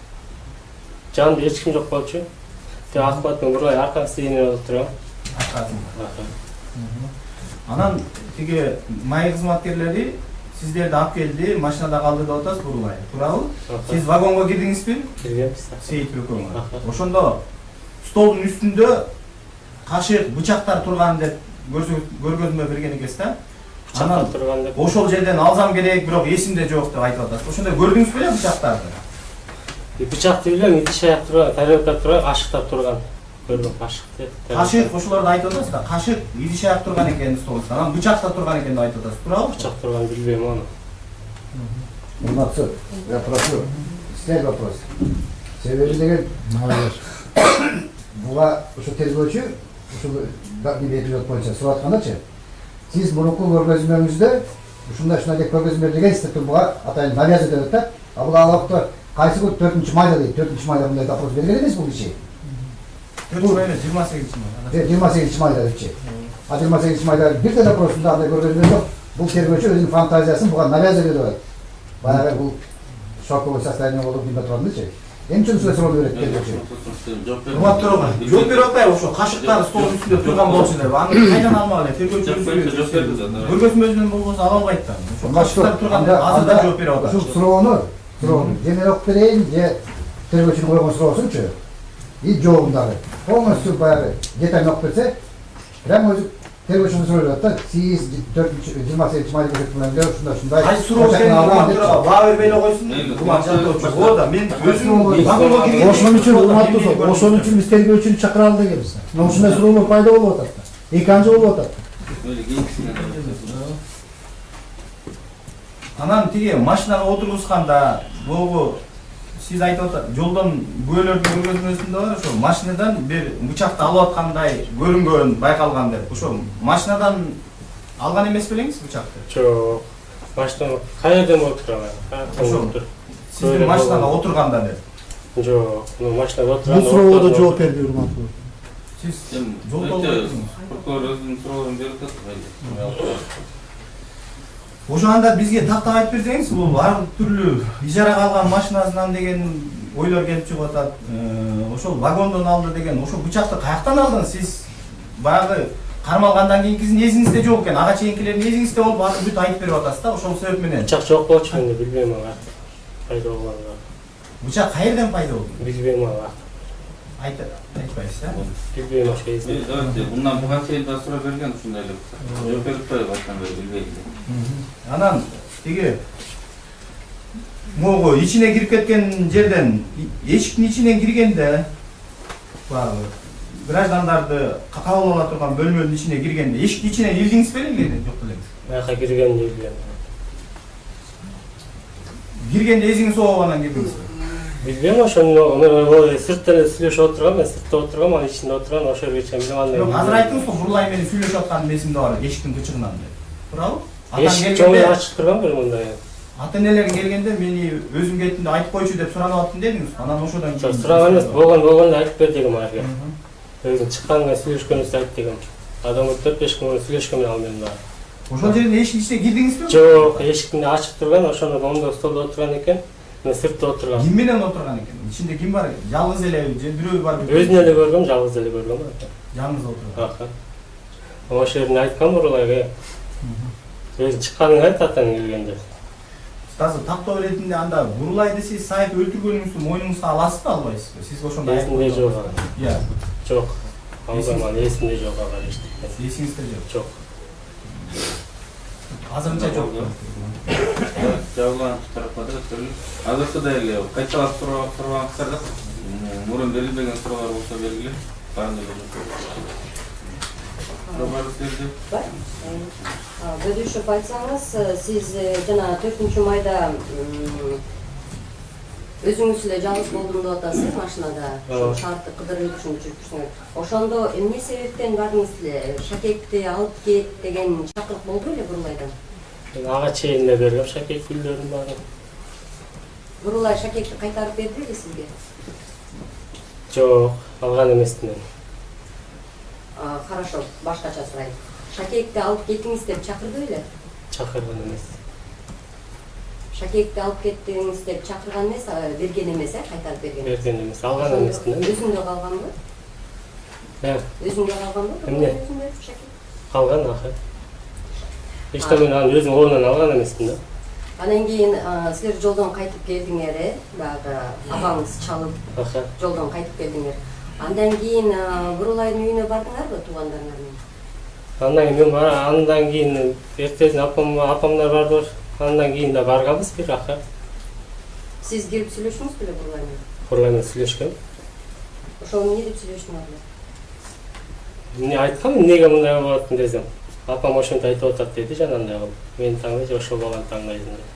Жанымда эч ким жок болчу. Тек Акбат менен бурлай аркага сейинип отургам. Аркасында. Анан тиги май кызматкерлери сиздерди алып келди, машинада калды деп атасыз бурлай. Туурабы? Сиз вагонго кирдиңизби? Киргенбиз. Сейит Бөкөңгө. Ошондо столдун үстүндө кашык, бычактар турган деп көргөзмө берген экенсиз да? Бычактар турган деп. Ошол жерден алсам керек, бирок эсимде жок деп айтып атасыз. Ошондо көрдүңүз беле бычактарды? Бычакты билем, идиш аяк турган, тарелка турган, кашыктар турган. Көрдүм кашыкты. Кашык ошолорду айтып атасыз да. Кашык, идиш аяк турган экен столдун. Анан бычак да турган экен деп айтып атасыз. Туурабы? Бычак турган билбейм аны. Урматтуу, я прошу, снять вопрос. Себеби деген буга ошо тергөөчү ушул эпизод боюнча сурап аткандачы, сиз мурунку көргөзмөңүздө ушундай деп көргөзмө дегенсиз, буга атайын навязы деп атат. А бул алакта кайсы күн 4-майда дейт, 4-майда мындай вопрос берген эмес бул киши. 28 майда. 28 майда депчи. А 28 майда бир да вопросунда андай көргөзмө жок. Бул тергөөчү өзүнүн фантазиясын буга навязы деп атат. Баягы бул шоковый состояние болуп билбей тургандычы. Эмне үчүн суроо берет тергөөчү? Урматтуу, жооп берип атпайбы ошо кашыктар столдун үстүндө турган болчу деп. Аны кайдан алмак эле? Тергөөчү көргөзмөсүнөн болбосо ала албайт да. Ошо кашыктар турган азырда жооп берип атат. Ушул суроону же мен окуп берейин, же тергөөчүнүн койгон суроосунчу и жообундагы полностью баягы детально окуп берсе, прямо өзү тергөөчүнүн суроо да, сиз 28 майда көрсөтмөңдө ушундай. Кайсы суроо экенин баа бербей эле койсун. Бул жантоочу. Оода мен өзүм вагонго кирген. Ошон үчүн урматтуу, ошон үчүн биз тергөөчүнү чакыралы дегенбиз. Мына ушундай суроолор пайда болуп атат. Экинчи болуп атат. Анан тиги машинага отургузганда богу сиз айтып атат, жолдон күбөлөрдүн көргөзмөсүндө бар, ошо машинадан бир бычакты алып аткандай көрүнгөн, байкалган деп. Ошо машинадан алган эмес белеңиз бычакты? Жок. Машина кайерден болуп турган? Ошо сиздин машинага отурганда деп. Жок, машинага отурган. Бул суроого да жооп берди урматтуу. Сиз жолдон прокурор өзүнүн суроолорун берип атат. Ошо анда бизге тактап айтып берсеңиз, бул ар түрлүү ижарага алган машинасынан деген ойлор келип чыгып атат. Ошол вагондон алды деген, ошол бычакты каяктан алдыңыз? Сиз баягы кармалгандан кийинкисин эсиңизде жок экен, ага чейинкилерин эсиңизде болуп аны бүт айтып берип атасыз да, ошол себеп менен. Бычак жок болчу, мен билбейм ага. Пайда болгонун. Бычак кайерден пайда болду? Билбейм ага. айтпайсыз, Билбейм ошо эсин. Давайте, мындан буга чейин да суроо берген ушундай эле. Жооп берип атпайбы баштан бери билбейм. Анан тиги могу ичине кирип кеткен жерден эшиктин ичинен киргенде баягы граждандарды кабыл ала турган бөлмөнүн ичине киргенде эшиктин ичинен кирдиңиз белең жок белеңиз? Аяка киргенди билем. Киргенде эсиңиз ооп анан кирдиңизби? Билбейм ошону сырттан эле сүйлөшүп отургам, мен сыртта отургам, анын ичинде отурган ошо жерге билем андай. Жок, азыр айттыңыз го Бурлай менен сүйлөшүп атканым эсимде бар, эшиктин кычыгынан деп. Туурабы? Эшик чоң ачык турган бир мындай. Ата-энелерин келгенде мени өзүм кетимде айтып койчу деп суранып аттым дедиңиз. Анан ошодон кийин Сураган эмес, болгондо айтып бер дегем аларга. Өзүм чыкканга сүйлөшкөнүбүздү айт дегем. Адам 4-5 күн сүйлөшкөн ал менен дагы. ошол жерден эшиктин ичине кирдиңизби? Жок, эшиктин ачык турган, ошондо оңдо столдо отурган экен. Мен сыртта отургам. Ким менен отурган экен? Ичинде ким бар? Жалгыз элеби же бирөө барбы? Өзүн эле көргөм, жалгыз эле көргөм. Жалгыз отурган. Ошо жерден айткан Бурлайга. Өзү чыкканын айт атаң келгенде. Азыр тактоо иретинде анда Бурлайды сиз сайып өлтүргөнүңүздү мойнуңузга аласызбы, албайсызбы? Сизге ошондой Эсимде жок. Иә. Жок. Албайм, эсимде жок ага эчтеке. Эсиңизде жок. Жок. Азырынча жок. Жабылган тарапка да өткөрүлүп, азыркы да эле кайталап сурабаңыздар да. Мурун берилбеген суроолор болсо бергиле. Баардыгы бар. Бөлүшүп айтсаңыз, сиз жана 4-майда өзүңүз эле жалгыз болдум деп атасыз машинада. Ошол шартты кыдырып жүрүп жүрсүңөр. Ошондо эмне себептен бардыңыз эле? Шакекти алып кет деген чакырык болду эле Бурлайдан? Ага чейин эле бергем шакек гүлдөрүн баарын. Бурлай шакекти кайтарып берди беле сизге? Жок, алган эмесмин. Хорошо, башкача сурайм. Шакекти алып кетиңиз деп чакырды беле? Чакырган эмес. Шакекти алып кеттиңиз деп чакырган эмес, берген эмес, кайтарып берген. Берген эмес, алган эмесмин. Өзүндө калганбы? Өзүндө калганбы? Эмне? Өзүндө шакек. Калган ахы. Эчте мен аны өзүм ордунан алган эмесмин да. Анан кийин силер жолдон кайтып келдиңер, баягы апаңыз чалып жолдон кайтып келдиңер. Андан кийин Бурлайдын үйүнө бардыңарбы туугандарыңар менен? Андан кийин эртесин апамдар барды. Андан кийин да барганбыз бир аха. Сиз кирип сүйлөштүңүз беле Бурлай менен? Бурлай менен сүйлөшкөм. Ошол эмне деп сүйлөштүңөр? Эмне айткам, эмнеге мындай болуп аттын десем. Апам ошентип айтып атат деди жанагындай кылып. Мени таңдайчы, ошол баланы таңдайсың деп.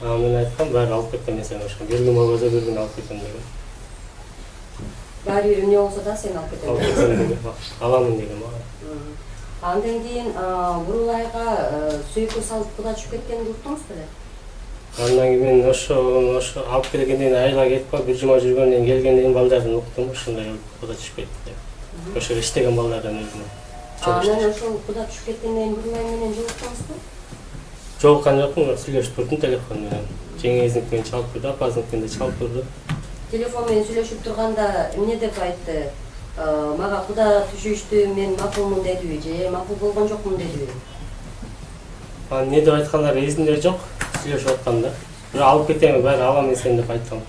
Мен айткам, баары алып кетем сен ошо. Бир күн болбосо бир күн алып кетем дегем. Баары бир эмне болсо да сен алып кетем. Алып кетем дегем. Аламын дегем ага. Андан кийин Бурлайга сөйкө салып куда түшүп кеткенин уктуңуз беле? Андан кийин мен ошо алып келгенден кийин айла кетип калып, бир жума жүргөндөн кийин келгенден кийин балдардын уктум, ошондой куда түшүп кетти деп. Ошо иштеген балдардан өзүм. Анан ошол куда түшүп кеткенден кийин Бурлай менен жолуктуңузбу? Жолуккан жокмун, сүйлөшүп турдум телефон менен. Жеңеңиздикинен чалып турду, апасыныкинен чалып турду. Телефон менен сүйлөшүп турганда эмне деп айтты? Мага куда түшүштү, мен макулмун дедиби же макул болгон жокмун дедиби? Эмне деп айткандар эсимде жок, сүйлөшүп атканда. Бир алып кетем, баары алам сени деп айттым.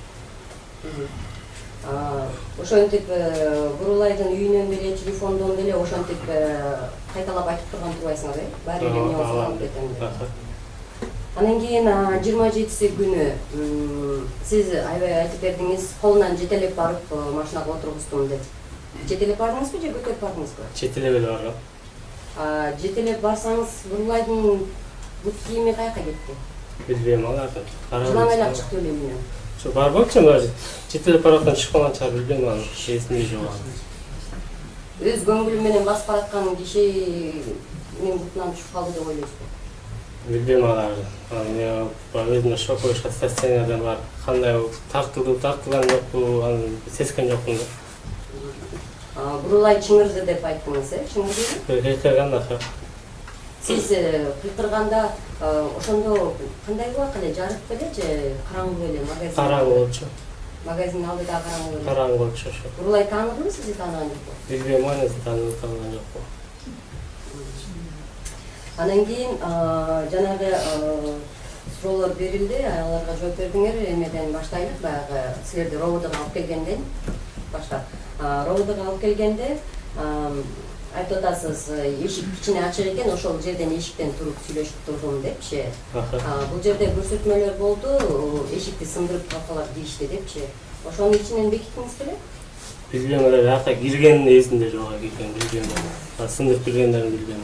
Ошентип Бурлайдын үйүнөн деле, телефондон деле ошентип кайталап айтып турган турбайсыңар, баары эле эмне болсо алып кетем деп. Анан кийин 27-си күнү сиз аябай айтып бердиңиз, колунан жетелеп барып машинага отургуздум деп. Жетелеп бардыңызбы же көтөрүп бардыңызбы? Жетелеп эле баргам. Жетелеп барсаңыз Бурлайдын бут кийими каяка кетти? Билбейм аларды. Жылан эле чыкты эле менен. Жок, барбакчы баары. Жетелеп бараткан чыккан чыгар, билбейм аны. Эсимде жок. Өз көңүлү менен басып бараткан киши менин бутунан түшүп калды деп ойлойсузбу? Билбейм аларды. Мен өзүмө шок коюшка стационардан бар. Кандай тартылган жокпу, аны сезген жокмун да. Бурлай чыңырды деп айттыңыз, чыңырдыбы? Кыйкырган аха. Сиз кыйкырганда ошондо кандай болот эле, жарык беле же караңгы беле магазин? Караңгы болчу. Магазиндин алдыда караңгы беле? Караңгы болчу ошо. Бурлай тааныдыбы, сизди тааныган жокпу? Билбейм, аны тааныган жокпу. Анан кийин жанагы суроолор берилди, аларга жооп бердиңер. Эмеден баштайлык, баягы силерди рободон алып келгенден баштап. Ровдага алып келгенде айтып атасыз, эшик кичине ачык экен, ошол жерден эшиктен туруп сүйлөшүп турдум депчи. Бул жерде көрсөтмөлөр болду, эшикти сындырып калкалап киришти депчи. Ошонун ичинен бекиттиңиз беле? Билбейм, эле жакка киргенин эсимде жок экен, билбейм. Сындырып киргендерин билбейм.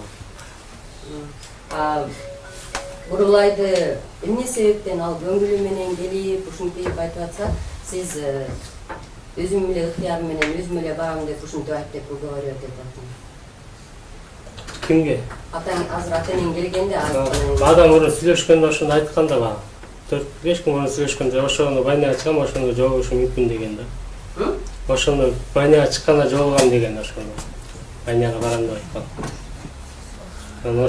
Бурулайды эмне себептен ал көңүлү менен келип, ушинтип айтып атса, сиз өзүм эле ыктыярым менен өзүм эле барам деп ушинтип айт деп уговорить этип аттым. Кимге? Азыр ата-энең келгенде Адам мурун сүйлөшкөндө ошону айткан да бага. 4-5 күн мурун сүйлөшкөндө ошону байнага чыгам, ошону жолугушум мүмкүн деген да. Ошону байнага чыкканда жолугам деген ошону. Байнага барам деп айткан. Анан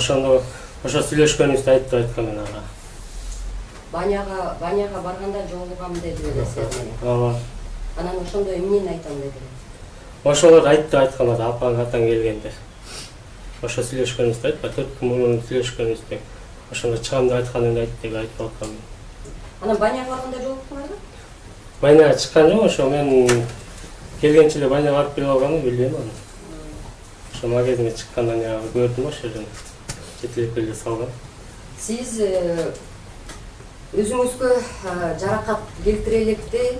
ошо сүйлөшкөнүбүздү айтып айткан мен ага. Баняга барганда жолугам деди эле сиз. Ооба. Анан ошондо эмнени айтам деди. Ошолор айтты айткан да апаң атаң келгенде. Ошо сүйлөшкөнүбүздү айтпа, 4 күн мурун сүйлөшкөнүбүздү. Ошондо чыгам деп айткан деп айтып аткам. Анан баняга барганда жолуктуңарбы? Байнага чыккан жок, ошо мен келгенче эле байнага барып келип алганмын, билбейм аны. Ошо магазинге чыккандан көрдүм ошо жерде. Жетелеп келе салган. Сиз өзүңүзгө жаракат келтире электе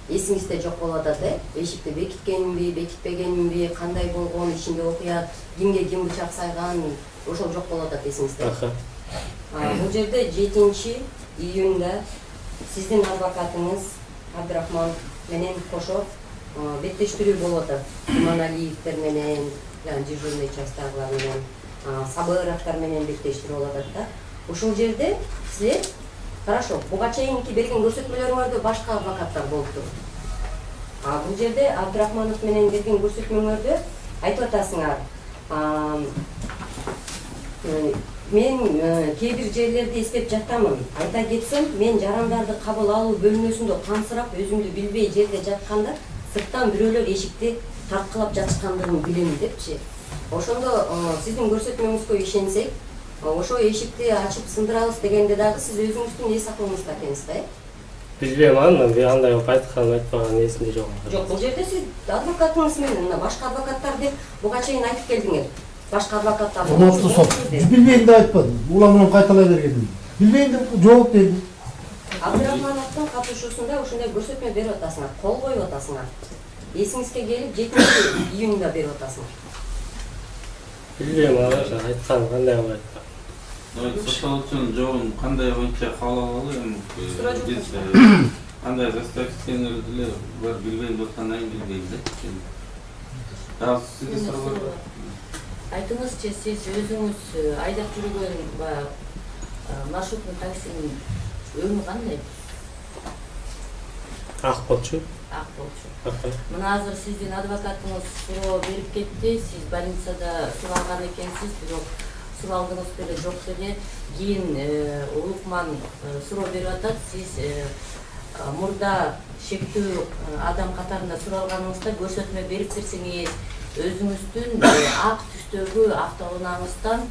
эсиңизде жок болуп атат, эшикти бекиткенминби, бекитпегенминби, кандай болгон, ичинде окуя, кимге ким бычак сайган, ошол жок болуп атат эсиңизде. Бул жерде 7 июнда сиздин адвокатыңыз Абдрахман менен кошо беттештирүү болуп атат. Иманалиевдер менен, дежурный частагылар менен, Сабыровдор менен беттештирүү болуп атат да. Ошол жерде силер хорошо, буга чейинки берген көрсөтмөлөрүңөрдө башка адвокаттар болуптур. Бул жерде Абдрахманов менен берген көрсөтмөңөрдө айтып атасыңар. Мен кээ бир жерлерди эстеп жатамын. Айта кетсем, мен жарандарды кабыл алуу бөлмөсүндө кансырап, өзүмдү билбей жерде жатканда, сырттан бирөөлөр эшикти тарткылап жатышкандыгын билем депчи. Ошондо сиздин көрсөтмөңүзгө ишенсек, ошо эшикти ачып сындырабыз дегенде дагы сиз өзүңүздүн эс акылыңызда экенсиз да? Билбейм аны, андай болуп айткан айтпаган эсимде жок. Жок, бул жерде сиз адвокатыңыз менен башка адвокаттар деп буга чейин айтып келдиңер. Башка адвокаттар. Урматтуу сот. Билбейм деп айтпадым. Улам кайталай бергенмин. Билбейм деп жооп бердим. Абдрахмановдун катышуусунда ушундай көрсөтмө берип атасыңар, кол коюп атасыңар. Эсиңизге келип 7 июнда берип атасыңар. Билбейм аны, айткан кандай болуп айткан. Сотталуучунун жообун кандай боюнча кабыл алалы эми биз кандай заставкаларды эле бар билбейм деп аткандан кийин билбейм да. Сизди суроо. Айтыңызчы, сиз өзүңүз айдап жүргөн маршруттун таксинин өңү кандай? Ак болчу. Ак болчу. Мына азыр сиздин адвокатыңыз суроо берип кетти, сиз больницада суралган экенсиз, бирок суралдыңыз беле жок деле. Кийин Улукман суроо берип атат, сиз мурда шектүү адам катарында суралганыңызда көрсөтмө берип берсеңиз, өзүңүздүн ак түстөгү автоунааңыздан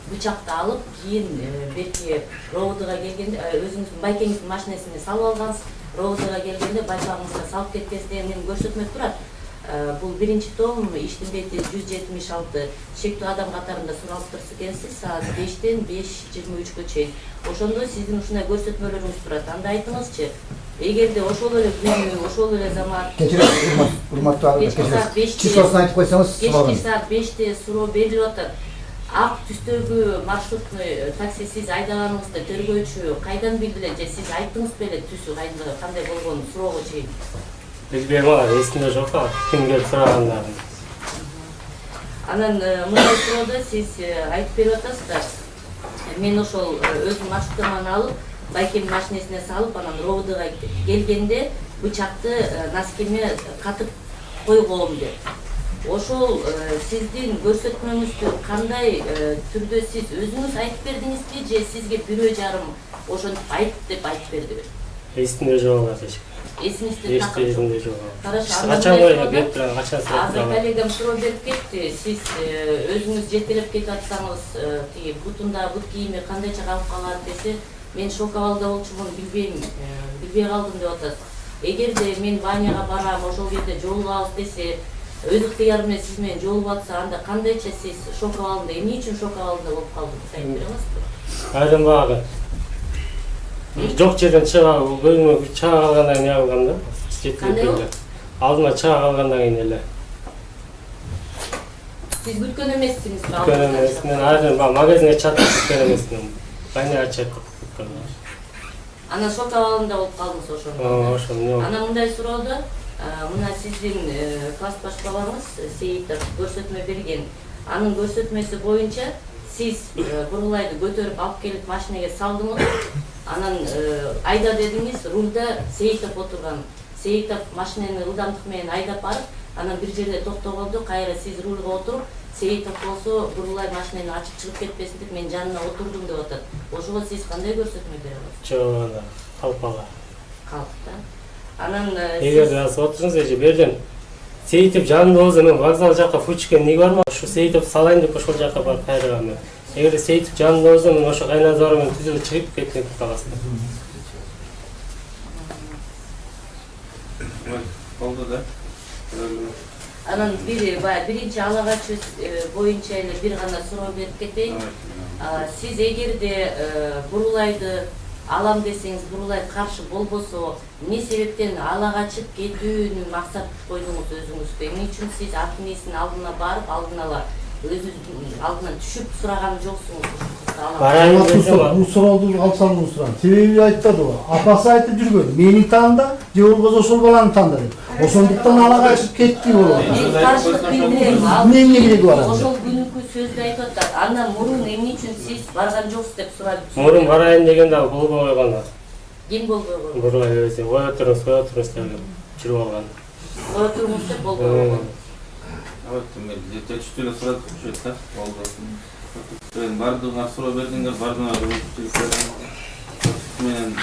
бычакты алып, кийин берки Роудага келгенде өзүңүздүн байкеңиздин машинесине салып алгансыз, Роудага келгенде байпагыңызга салып кеткенсиз деген менин көрсөтмө турат. Бул 1-том, иштин бети 176, шектүү адам катарында суралып турсуз экенсиз, саат 5-тен 5:23-кө чейин. Ошондо сиздин ушундай көрсөтмөлөрүңүз турат. Анда айтыңызчы, эгерде ошол эле күнү, ошол эле замат Кечирим, урматтуу адвокат. Числосун айтып койсоңуз, кечки саат 5-те суроо берилип атат. Ак түстөгү маршрутный такси сиз айдаганыңызды тергөөчү кайдан билди эле же сиз айттыңыз беле түсү кандай болгонун суроого чейин? Билбейм аны, эсимде жок а, ким келип сурагандарын. Анан мындай суроодо сиз айтып берип атасыз да, мен ошол өзүм маршруттуман алып, байкемдин машинесине салып, анан Роудага келгенде бычакты носкиме катып койгом деп. Ошол сиздин көрсөтмөңүздү кандай түрдө сиз өзүңүз айтып бердиңизби же сизге бирөө жарым ошентип айт деп айтып бердиби? Эсимде жок азыр. Эсиңизде такып жок. Эсимде жок. Хорошо. Качан коюп турам, качан сурап Азыр турам. коллегам суроо берип кетти. Сиз өзүңүз жетелеп кетип атсаңыз, тиги бутунда бут кийими кандайча калып калат десе, мен шок абалда болчумун, билбей калдым деп атасыз. эгерде мен баняга барам, ошол жерде жолугабыз десе, өз ыктыяры менен сиз менен жолугуп атса, анда кандайча сиз шок абалында, эмне үчүн шок абалында болуп калдыңыз, айтып бере аласызбы? Айрым багы. Жок жерден чыга, бөлүмгө чыга калгандан кийин алгам да. Кандай болду? Алдыма чыга калгандан кийин эле. Сиз күткөн эмессиңиз ба? Күткөн эмес. Мен айрым магазинге чатып күткөн эмесмин. Баняга чатып күткөн. Анан шок абалында болуп калдыңыз ошондо. Ошондо. Анан мындай суроодо, мына сиздин класс башкармаңыз Сейитов көрсөтмө берген. Анын көрсөтмөсү боюнча сиз Бурулайды көтөрүп алып келип машинеге салдыңыз. Анан айда дедиңиз, рулда Сейитов отурган. Сейитов машинени ылдамдык менен айдап барып, анан бир жерде токтогонду, кайра сиз рулга отуруп, Сейитов болсо Бурулай машинени ачып чыгып кетпесин деп мен жанына отурдум деп атат. Ошого сиз кандай көрсөтмө бере аласыз? Жок, калпага. Калпта. Анан Эгер аз отурсаңыз эже бердим. Сейитов жанында болсо мен вокзал жакка фучке эмнеге бармам? Ушу Сейитов салайын деп ошол жакка барып кайрылгам мен. Эгер Сейитов жанында болсо мен ошо кайназары менен түзүлүп чыгып кеткен каласың. Oldu da. Анан биринчи алагачыбыз боюнча эле бир гана суроо берип кетейин. Сиз эгерде Бурулайды алам десеңиз, Бурулай каршы болбосо, эмне себептен ала качып кетүүнү максат койдуңуз өзүңүзгө? Эмне үчүн сиз аттын ээсинин алдына барып, алдын ала өзүнүн алдынан түшүп сураган жоксуңуз? Бул суроолду алсам сурам. Себеби айтпады го. Апасы айтып жүргөн. Мени таанда, же болбосо ошол баланы таанда деп. Ошондуктан ала качып кетти болот. Мен каршылык билдирем. Эмне кереги бар? Ошол күнүкү сөздү айтып атат. Андан мурун эмне үчүн сиз барган жоксуз деп сурап. Мурун барайын дегенде ал болбой койгон. Ким болбой койгон? Бурулай өзү кое туруңуз деп жүрүп алган. Кое туруңуз деп болбой койгон. Evet, жетекчилер сурап жүрөт да. Oldu. Ben bardığına suroo бердиңер, бардığına менен